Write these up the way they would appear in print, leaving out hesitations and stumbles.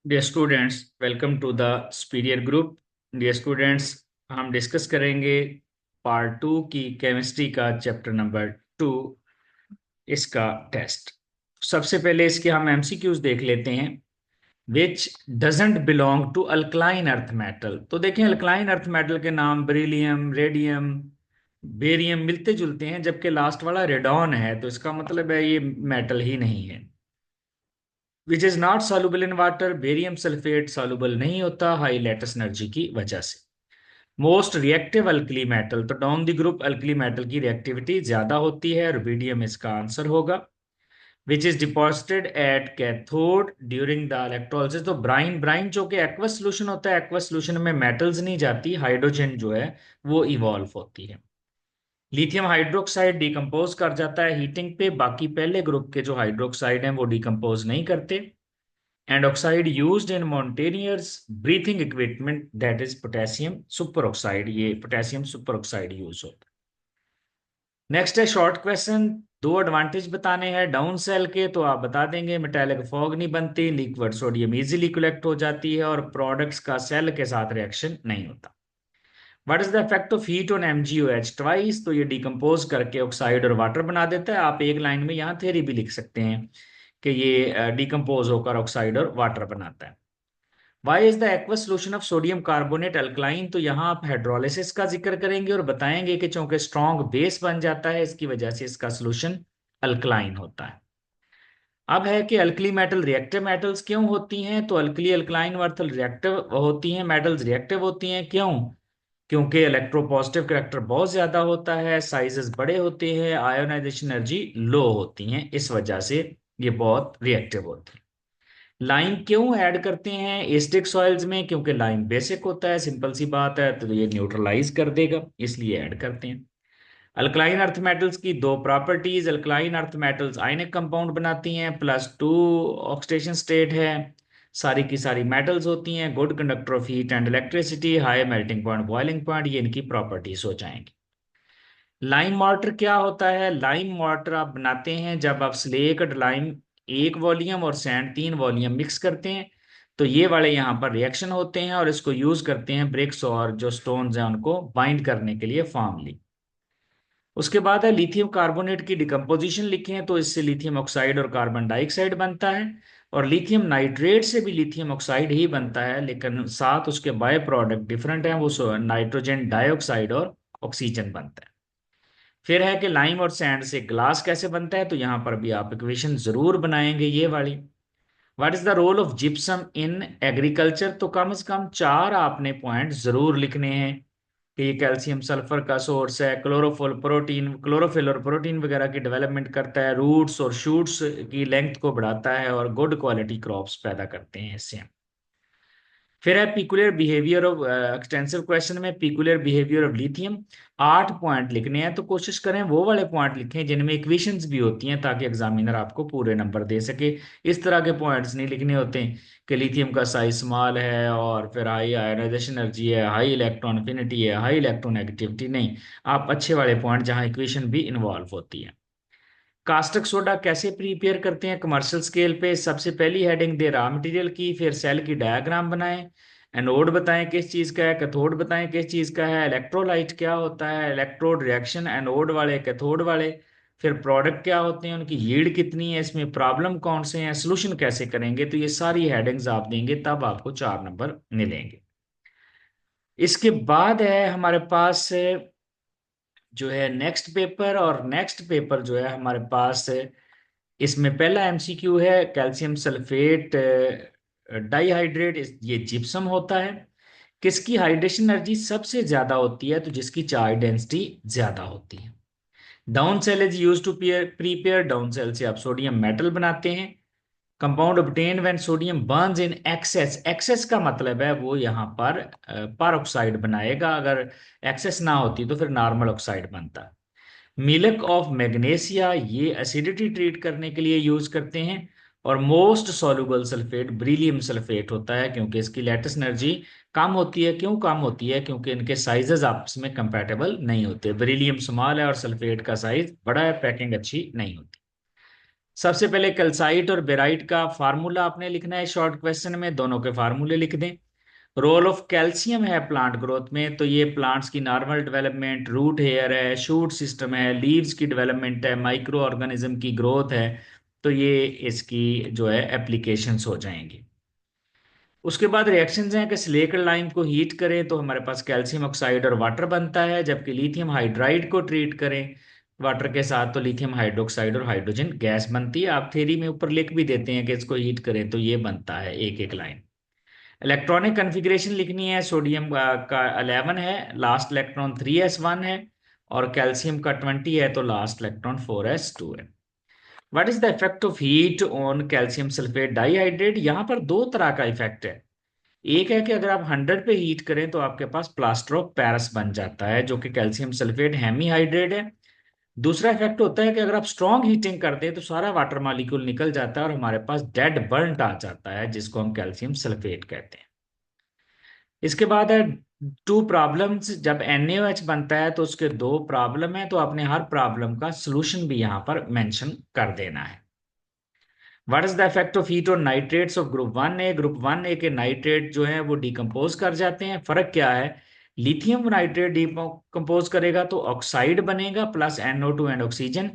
Dear students, welcome to the superior group. Dear students, हम discuss करेंगे part 2 की chemistry का चैप्टर नंबर 2, इसका टेस्ट। सबसे पहले इसके हम एमसीक्यूज देख लेते हैं। Which doesn't belong to alkaline earth metal. तो देखें, अल्कलाइन अर्थ मेटल के नाम बेरिलियम, रेडियम, बेरियम मिलते जुलते हैं, जबकि लास्ट वाला रेडॉन है, तो इसका मतलब है ये मेटल ही नहीं है। Which is not soluble in water. Barium sulphate soluble नहीं होता हाई लैटिस एनर्जी की वजह से। मोस्ट रिएक्टिव अल्कली मेटल, तो down the group alkali metal की रिएक्टिविटी ज्यादा होती है, रुबिडियम इसका आंसर होगा। Which is deposited at cathode during the electrolysis. तो ब्राइन ब्राइन जो कि एक्वस सोल्यूशन होता है, एक्वस सोल्यूशन में मेटल्स नहीं जाती, हाइड्रोजन जो है वो इवॉल्व होती है। लिथियम हाइड्रोक्साइड डिकम्पोज कर जाता है हीटिंग पे, बाकी पहले ग्रुप के जो हाइड्रोक्साइड हैं वो डिकम्पोज नहीं करते। And oxide used in mountaineers breathing equipment, that is potassium superoxide, ये potassium superoxide यूज होता है। नेक्स्ट है शॉर्ट क्वेश्चन। दो एडवांटेज बताने हैं डाउन सेल के, तो आप बता देंगे मेटालिक फॉग नहीं बनती, लिक्विड सोडियम इजीली कलेक्ट हो जाती है, और प्रोडक्ट्स का सेल के साथ रिएक्शन नहीं होता। What is the effect of heat on MgOH twice. तो ये डिकम्पोज करके ऑक्साइड और वाटर बना देता है। आप एक लाइन में यहाँ थ्योरी भी लिख सकते हैं कि ये डिकम्पोज होकर ऑक्साइड और वाटर बनाता है। Why is the aqueous solution of sodium carbonate alkaline. तो यहाँ आप हाइड्रोलिसिस का जिक्र करेंगे और बताएंगे कि चूंकि स्ट्रॉन्ग बेस बन जाता है, इसकी वजह से इसका सोल्यूशन अल्कलाइन होता है। अब है कि अल्कली मेटल रिएक्टिव मेटल्स क्यों होती हैं। तो अल्कली अल्कलाइन मेटल रिएक्टिव होती हैं, मेटल्स रिएक्टिव होती हैं क्यों? क्योंकि इलेक्ट्रोपॉजिटिव करैक्टर बहुत ज्यादा होता है, साइजेस बड़े होते हैं, आयोनाइजेशन एनर्जी लो होती हैं, इस वजह से ये बहुत रिएक्टिव होती है। लाइम क्यों ऐड करते हैं एसिडिक सॉइल्स में? क्योंकि लाइम बेसिक होता है, सिंपल सी बात है, तो ये न्यूट्रलाइज कर देगा, इसलिए ऐड करते हैं। अल्कलाइन अर्थ मेटल्स की दो properties. Alkaline earth metals ionic compound बनाती हैं, +2 ऑक्सीडेशन स्टेट है, सारी की सारी मेटल्स होती हैं, good conductor of heat and electricity, high melting point, boiling point, ये इनकी प्रॉपर्टीज हो जाएंगी। लाइम वाटर क्या होता है? लाइम वाटर आप बनाते हैं जब आप स्लेट लाइम 1 वॉल्यूम और सैंड 3 वॉल्यूम मिक्स करते हैं, तो ये वाले यहाँ पर रिएक्शन होते हैं और इसको यूज करते हैं ब्रिक्स और जो स्टोन्स हैं उनको बाइंड करने के लिए फॉर्मली। उसके बाद है लिथियम कार्बोनेट की डिकम्पोजिशन लिखे हैं, तो इससे लिथियम ऑक्साइड और कार्बन डाइऑक्साइड बनता है, और लिथियम नाइट्रेट से भी लिथियम ऑक्साइड ही बनता है, लेकिन साथ उसके बाय प्रोडक्ट डिफरेंट हैं, वो नाइट्रोजन डाइऑक्साइड और ऑक्सीजन बनता है। फिर है कि लाइम और सैंड से ग्लास कैसे बनता है, तो यहां पर भी आप इक्वेशन जरूर बनाएंगे ये वाली। What is the role of gypsum in agriculture. तो कम से कम 4 आपने पॉइंट जरूर लिखने हैं कि ये कैल्शियम सल्फर का सोर्स है, क्लोरोफिल और प्रोटीन वगैरह की डेवलपमेंट करता है, रूट्स और शूट्स की लेंथ को बढ़ाता है, और गुड क्वालिटी क्रॉप्स पैदा करते हैं इससे। फिर है peculiar behaviour of, extensive question में peculiar behaviour of lithium 8 point लिखने हैं, तो कोशिश करें वो वाले पॉइंट लिखें जिनमें इक्वेशंस भी होती हैं, ताकि एग्जामिनर आपको पूरे नंबर दे सके। इस तरह के पॉइंट्स नहीं लिखने होते कि लिथियम का साइज स्मॉल है और फिर हाई आयोनाइजेशन एनर्जी है, हाई इलेक्ट्रॉन अफिनिटी है, हाई इलेक्ट्रोनेगेटिविटी, नहीं। आप अच्छे वाले पॉइंट जहां इक्वेशन भी इन्वॉल्व होती है। कास्टिक सोडा कैसे प्रिपेयर करते हैं कमर्शियल स्केल पे? सबसे पहली हेडिंग दे रहा मटेरियल की, फिर सेल की डायग्राम बनाएं, एनोड बताएं किस चीज का है, कैथोड बताएं किस चीज का है, इलेक्ट्रोलाइट क्या होता है, इलेक्ट्रोड रिएक्शन एनोड वाले कैथोड वाले, फिर प्रोडक्ट क्या होते हैं, उनकी यील्ड कितनी है, इसमें प्रॉब्लम कौन से हैं, सोल्यूशन कैसे करेंगे, तो ये सारी हेडिंग्स आप देंगे तब आपको 4 नंबर मिलेंगे। इसके बाद है हमारे पास जो है नेक्स्ट पेपर, और नेक्स्ट पेपर जो है हमारे पास इसमें पहला MCQ है कैल्शियम सल्फेट डाइहाइड्रेट, ये जिप्सम होता है। किसकी हाइड्रेशन एनर्जी सबसे ज्यादा होती है? तो जिसकी चार्ज डेंसिटी ज्यादा होती है। Down cell is use to prepare, down cell से आप सोडियम मेटल बनाते हैं। Compound obtain when sodium burns in excess, excess का मतलब है वो यहाँ पर ऑक्साइड बनाएगा, अगर एक्सेस ना होती तो फिर नॉर्मल ऑक्साइड बनता। मिल्क ऑफ मैग्नीशिया, ये एसिडिटी ट्रीट करने के लिए यूज करते हैं। और most soluble sulphate beryllium sulphate होता है, क्योंकि इसकी लैटिस एनर्जी कम होती है। क्यों कम होती है? क्योंकि इनके साइजेस आपस में कंपैटिबल नहीं होते, ब्रिलियम स्मॉल है और सल्फेट का साइज बड़ा है, पैकिंग अच्छी नहीं होती। सबसे पहले कैल्साइट और बेराइट का फार्मूला आपने लिखना है शॉर्ट क्वेश्चन में, दोनों के फार्मूले लिख दें। रोल ऑफ कैल्शियम है प्लांट ग्रोथ में, तो ये प्लांट्स की नॉर्मल डेवलपमेंट, रूट हेयर है, शूट सिस्टम है, लीव्स की डेवलपमेंट है, माइक्रो ऑर्गेनिज्म की ग्रोथ है, तो ये इसकी जो है एप्लीकेशंस हो जाएंगी। उसके बाद रिएक्शंस हैं कि सिलिकॉन लाइम को हीट करें तो हमारे पास कैल्शियम ऑक्साइड और वाटर बनता है, जबकि लिथियम हाइड्राइड को ट्रीट करें वाटर के साथ तो लिथियम हाइड्रोक्साइड और हाइड्रोजन गैस बनती है। आप थ्योरी में ऊपर लिख भी देते हैं कि इसको हीट करें तो ये बनता है एक एक लाइन। इलेक्ट्रॉनिक कन्फिग्रेशन लिखनी है, सोडियम का 11 है, लास्ट इलेक्ट्रॉन 3s1 है, और कैल्शियम का 20 है तो लास्ट इलेक्ट्रॉन 4s2 है। What is the effect of heat on calcium sulphate dihydrate? यहाँ पर दो तरह का इफेक्ट है। एक है कि अगर आप 100 पे हीट करें तो आपके पास प्लास्टर ऑफ पेरिस बन जाता है जो कि कैल्शियम सल्फेट हेमीहाइड्रेट है। दूसरा इफेक्ट होता है कि अगर आप स्ट्रॉन्ग हीटिंग कर दें तो सारा वाटर मॉलिक्यूल निकल जाता है और हमारे पास डेड बर्न्ट आ जाता है जिसको हम कैल्शियम सल्फेट कहते हैं। इसके बाद है टू प्रॉब्लम्स। जब NaOH बनता है तो उसके दो प्रॉब्लम है, तो आपने हर प्रॉब्लम का सोल्यूशन भी यहाँ पर मेंशन कर देना है। What is the effect of heat on nitrates of group 1A? Group 1A के नाइट्रेट जो है वो डिकम्पोज कर जाते हैं। फर्क क्या है? लिथियम नाइट्रेट डिकम्पोज करेगा तो ऑक्साइड बनेगा प्लस NO2 एंड ऑक्सीजन।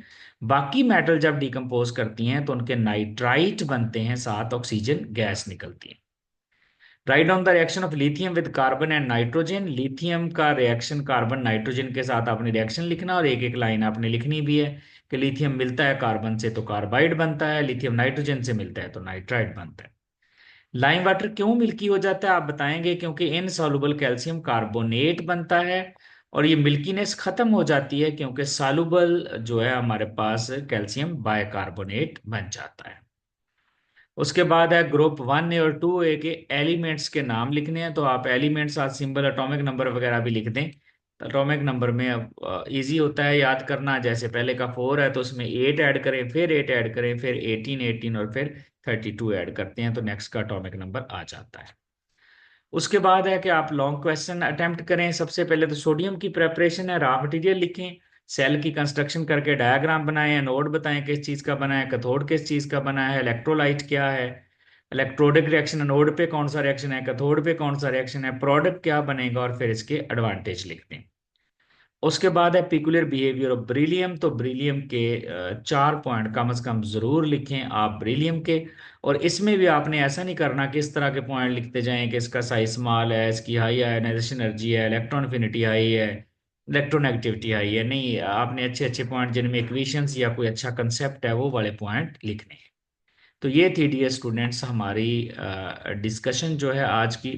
बाकी मेटल जब डिकम्पोज करती हैं तो उनके नाइट्राइट बनते हैं, साथ ऑक्सीजन गैस निकलती है। Write down the reaction of lithium with carbon and nitrogen. Lithium का रिएक्शन कार्बन नाइट्रोजन के साथ आपने रिएक्शन लिखना और एक एक लाइन आपने लिखनी भी है कि लिथियम मिलता है कार्बन से तो कार्बाइड बनता है, लिथियम नाइट्रोजन से मिलता है तो नाइट्राइड बनता है। लाइम वाटर क्यों मिल्की हो जाता है आप बताएंगे? क्योंकि इनसॉल्युबल कैल्शियम कार्बोनेट बनता है और ये मिल्कीनेस खत्म हो जाती है क्योंकि सॉल्युबल जो है हमारे पास कैल्शियम बाइकार्बोनेट बन जाता है। उसके बाद है ग्रुप 1A और 2A के एलिमेंट्स के नाम लिखने हैं, तो आप एलिमेंट्स साथ सिंबल एटॉमिक नंबर वगैरह भी लिख दें। एटॉमिक नंबर में अब इजी होता है याद करना। जैसे पहले का 4 है तो उसमें 8 ऐड करें, फिर 8 ऐड करें, फिर 18 और फिर 32 ऐड करते हैं तो नेक्स्ट का एटॉमिक नंबर आ जाता है। उसके बाद है कि आप लॉन्ग क्वेश्चन अटेम्प्ट करें। सबसे पहले तो सोडियम की प्रेपरेशन है, रॉ मटेरियल लिखें, सेल की कंस्ट्रक्शन करके डायग्राम बनाएं, एनोड बताएं किस चीज़ का बना है, कैथोड किस चीज़ का बना है, इलेक्ट्रोलाइट क्या है, इलेक्ट्रोडिक रिएक्शन एनोड पे कौन सा रिएक्शन है, कैथोड पे कौन सा रिएक्शन है, प्रोडक्ट क्या बनेगा, और फिर इसके एडवांटेज लिखते हैं। उसके बाद है पिकुलर बिहेवियर ऑफ ब्रिलियम। तो ब्रिलियम के 4 पॉइंट कम से कम जरूर लिखें आप ब्रिलियम के। और इसमें भी आपने ऐसा नहीं करना कि इस तरह के पॉइंट लिखते जाएं कि इसका साइज स्मॉल है, इसकी हाई आयोनाइजेशन एनर्जी है, इलेक्ट्रॉन एफिनिटी हाई है, इलेक्ट्रोनेगेटिविटी हाई है। नहीं, आपने अच्छे अच्छे पॉइंट जिनमें इक्वेशंस या कोई अच्छा कंसेप्ट है वो वाले पॉइंट लिखने हैं। तो ये थी डियर स्टूडेंट्स हमारी डिस्कशन जो है आज की।